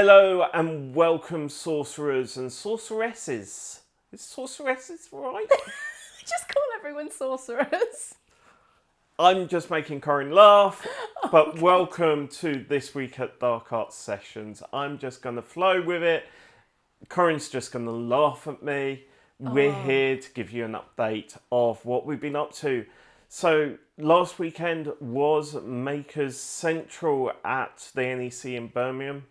Hello and welcome, sorcerers and sorceresses. Is sorceresses right? Just call everyone sorcerers. I'm just making Corrine laugh, but welcome to this week at Dark Arts Sessions. I'm just going to flow with it. Corrine's just going to laugh at me. We're here to give you an update of what we've been up to. So last weekend was Makers Central at the NEC in Birmingham.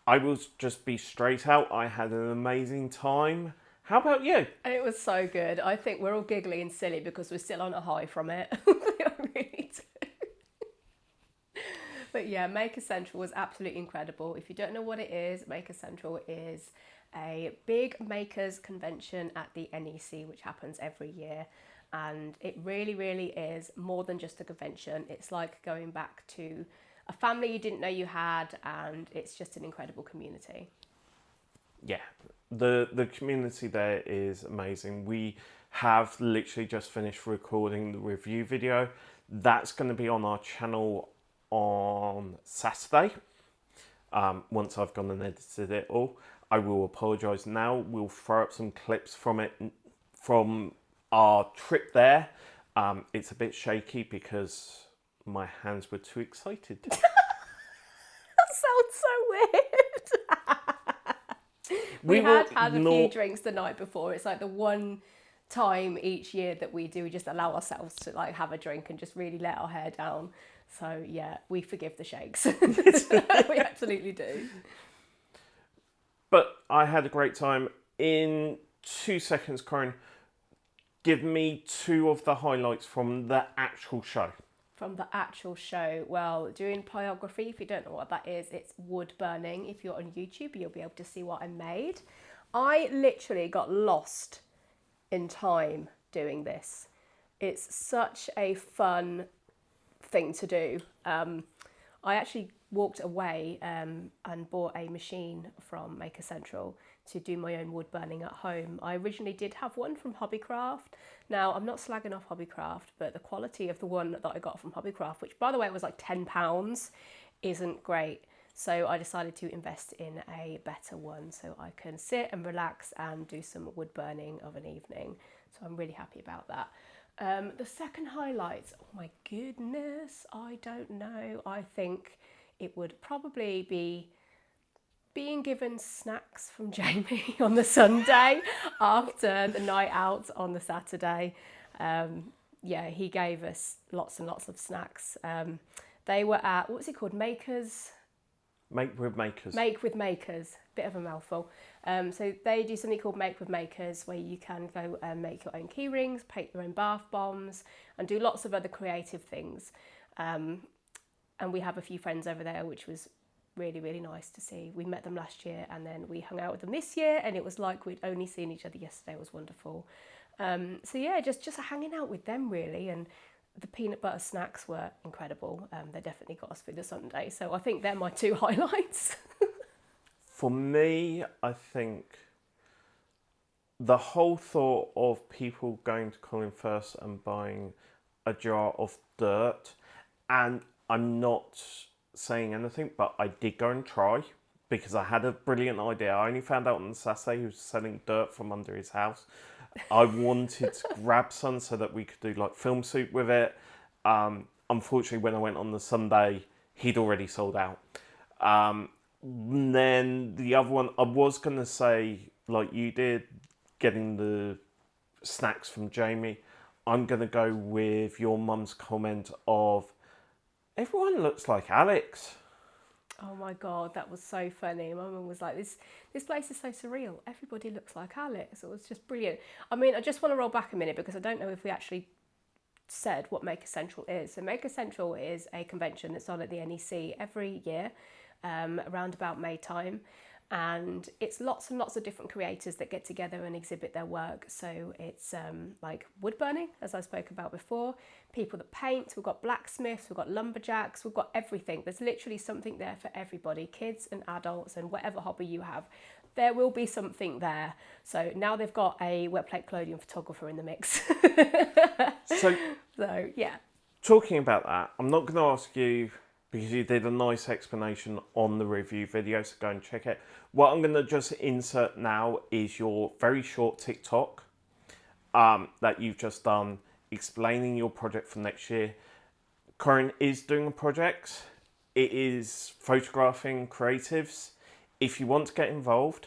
I will just be straight out. I had an amazing time. How about you? It was so good. I think we're all giggly and silly because we're still on a high from it. I really do. But yeah, Maker Central was absolutely incredible. If you don't know what it is, Maker Central is a big makers convention at the NEC, which happens every year. And it really, really is more than just a convention. It's like going back to a family you didn't know you had, and it's just an incredible community. Yeah, the community there is amazing. We have literally just finished recording the review video. That's going to be on our channel on Saturday. Once I've gone and edited it all, I will apologise now. We'll throw up some clips from it, from our trip there. It's a bit shaky because my hands were too excited. That sounds so weird. we had a few drinks the night before. It's like the one time each year that we just allow ourselves to like have a drink and just really let our hair down. So yeah, we forgive the shakes. We absolutely do. But I had a great time. In 2 seconds, Corrine, give me two of the highlights from the actual show. From the actual show, well, doing pyrography, if you don't know what that is, it's wood burning. If you're on YouTube, you'll be able to see what I made. I literally got lost in time doing this. It's such a fun thing to do. I actually walked away and bought a machine from Maker Central to do my own wood burning at home. I originally did have one from Hobbycraft. Now, I'm not slagging off Hobbycraft, but the quality of the one that I got from Hobbycraft, which by the way was like £10, isn't great. So I decided to invest in a better one so I can sit and relax and do some wood burning of an evening. So I'm really happy about that. The second highlight, oh my goodness, I don't know. I think it would probably be being given snacks from Jamie on the Sunday after the night out on the Saturday. Yeah, he gave us lots and lots of snacks. They were at, what's it called? Make with Makers, bit of a mouthful. So they do something called Make with Makers, where you can go and make your own key rings, paint your own bath bombs, and do lots of other creative things. And we have a few friends over there, which was really, really nice to see. We met them last year and then we hung out with them this year, and it was like we'd only seen each other yesterday. It was wonderful. So yeah, just hanging out with them really, and the peanut butter snacks were incredible. They definitely got us through the Sunday. So I think they're my two highlights. For me, I think the whole thought of people going to Colin First and buying a jar of dirt, and I'm not saying anything, but I did go and try because I had a brilliant idea. I only found out on Saturday he was selling dirt from under his house. I wanted to grab some so that we could do like film shoot with it. Unfortunately, when I went on the Sunday, he'd already sold out. Then the other one, I was going to say, like you did, getting the snacks from Jamie. I'm going to go with your mum's comment of, everyone looks like Alex. Oh my God, that was so funny. My mum was like, this place is so surreal. Everybody looks like Alex. It was just brilliant. I mean, I just want to roll back a minute because I don't know if we actually said what Maker Central is. So Maker Central is a convention that's on at the NEC every year, around about May time. And it's lots and lots of different creators that get together and exhibit their work. So it's like wood burning, as I spoke about before, people that paint, we've got blacksmiths, we've got lumberjacks, we've got everything. There's literally something there for everybody, kids and adults and whatever hobby you have. There will be something there. So now they've got a wet plate collodion photographer in the mix. So yeah. Talking about that, I'm not going to ask you because you did a nice explanation on the review video, so go and check it. What I'm going to just insert now is your very short TikTok that you've just done explaining your project for next year. Corrine is doing a project. It is photographing creatives. If you want to get involved,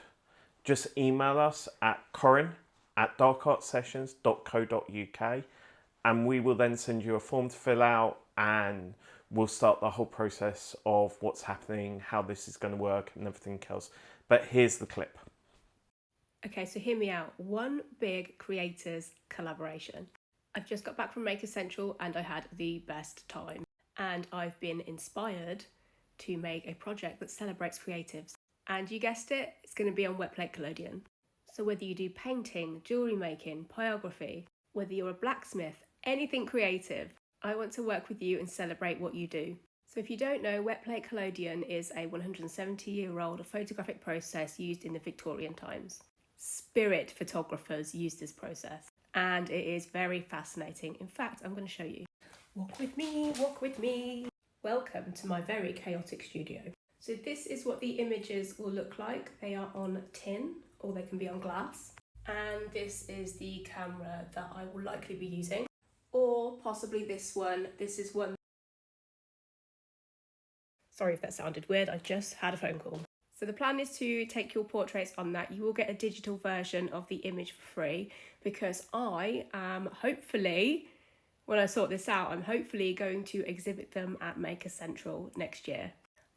just email us at corrine@darkartsessions.co.uk and we will then send you a form to fill out and we'll start the whole process of what's happening, how this is going to work and everything else. But here's the clip. Okay, so hear me out. One big creators collaboration. I've just got back from Maker Central and I had the best time. And I've been inspired to make a project that celebrates creatives. And you guessed it, it's going to be on Wetplate Collodion. So whether you do painting, jewellery making, pyrography, whether you're a blacksmith, anything creative, I want to work with you and celebrate what you do. So if you don't know, Wetplate Collodion is a 170-year-old photographic process used in the Victorian times. Spirit photographers use this process and it is very fascinating. In fact, I'm going to show you. Walk with me, walk with me. Welcome to my very chaotic studio. So this is what the images will look like. They are on tin or they can be on glass. And this is the camera that I will likely be using. Or possibly this one. This is one. Sorry if that sounded weird, I just had a phone call. So the plan is to take your portraits on that. You will get a digital version of the image for free because I am hopefully, when I sort this out, I'm hopefully going to exhibit them at Maker Central next year.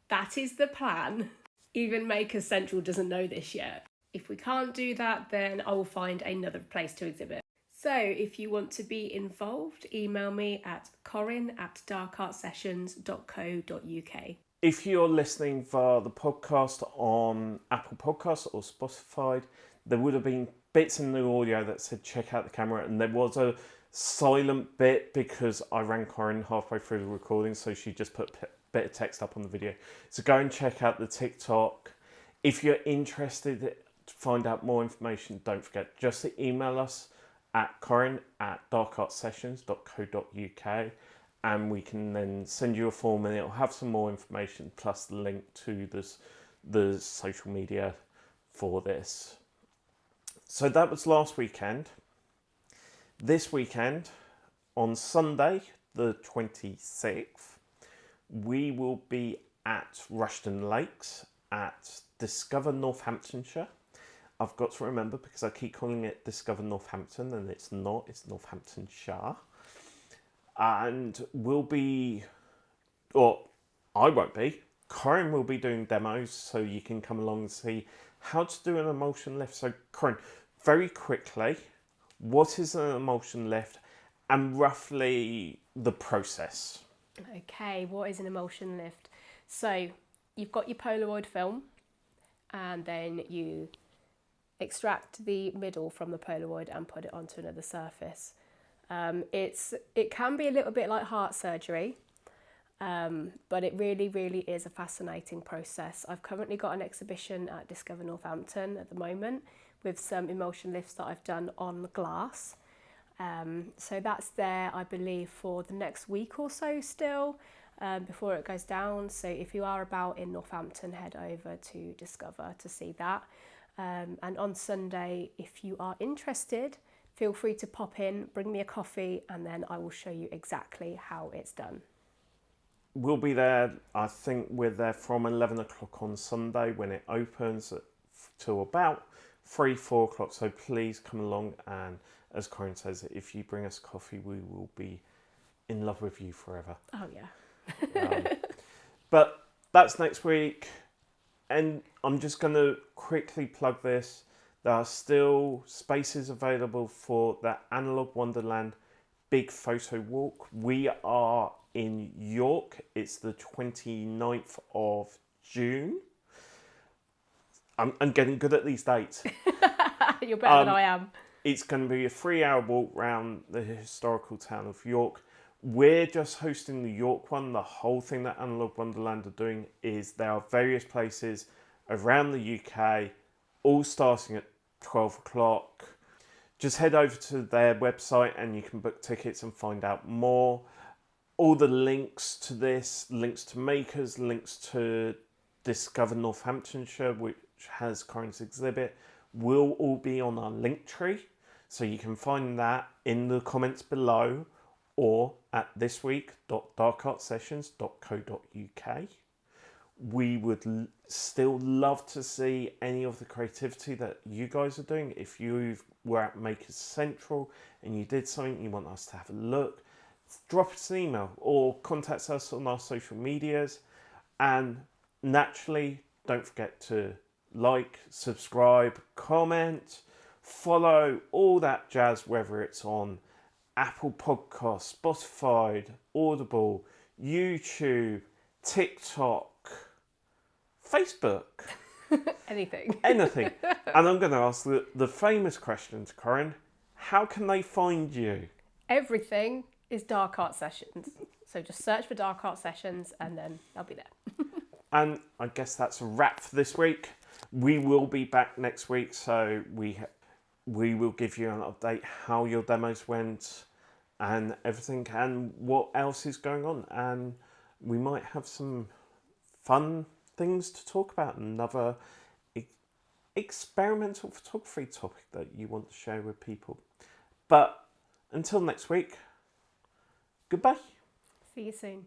That is the plan. Even Maker Central doesn't know this yet. If we can't do that, then I will find another place to exhibit. So if you want to be involved, email me at corrine@darkartsessions.co.uk. If you're listening via the podcast on Apple Podcasts or Spotify, there would have been bits in the audio that said check out the camera, and there was a silent bit because I rang Corrine halfway through the recording, so she just put a bit of text up on the video. So go and check out the TikTok. If you're interested to find out more information, don't forget just to email us at corrine@darkartsessions.co.uk and we can then send you a form and it'll have some more information plus the link to the social media for this. So that was last weekend. This weekend, on Sunday the 26th, we will be at Rushdon Lakes at Discover Northamptonshire. I've got to remember because I keep calling it Discover Northampton and it's not, it's Northamptonshire. And we'll be, or I won't be, Corrine will be doing demos so you can come along and see how to do an emulsion lift. So Corrine, very quickly, what is an emulsion lift and roughly the process? Okay, what is an emulsion lift? So you've got your Polaroid film and then you extract the middle from the Polaroid and put it onto another surface. It can be a little bit like heart surgery, but it really is a fascinating process. I've currently got an exhibition at Discover Northampton at the moment with some emulsion lifts that I've done on glass. So that's there, I believe, for the next week or so still, before it goes down. So if you are about in Northampton, head over to Discover to see that. And on Sunday, if you are interested, feel free to pop in, bring me a coffee, and then I will show you exactly how it's done. We'll be there, I think we're there from 11 o'clock on Sunday when it opens till about 3-4 o'clock. So please come along, and as Corrine says, if you bring us coffee, we will be in love with you forever. Oh yeah. But that's next week. And I'm just going to quickly plug this. There are still spaces available for the Analogue Wonderland Big Photo Walk. We are in York. It's the 29th of June. I'm getting good at these dates. You're better than I am. It's going to be a 3-hour walk around the historical town of York. We're just hosting the York one. The whole thing that Analogue Wonderland are doing is there are various places around the UK, all starting at 12 o'clock. Just head over to their website and you can book tickets and find out more. all the links to this, links to makers, links to Discover Northamptonshire, which has Corrine's exhibit, will all be on our link tree. So you can find that in the comments below or at thisweek.darkartsessions.co.uk. We would still love to see any of the creativity that you guys are doing. If you were at Makers Central and you did something, you want us to have a look, drop us an email or contact us on our social medias. And naturally, don't forget to like, subscribe, comment, follow, all that jazz, whether it's on Apple Podcasts, Spotify, Audible, YouTube, TikTok, Facebook. Anything. Anything. And I'm going to ask the famous question to Corrine. How can they find you? Everything is Dark Art Sessions. So just search for Dark Art Sessions and then I'll be there. And I guess that's a wrap for this week. We will be back next week, so we will give you an update how your demos went and everything and what else is going on. And we might have some fun things to talk about, another experimental photography topic that you want to share with people. But until next week, goodbye. See you soon.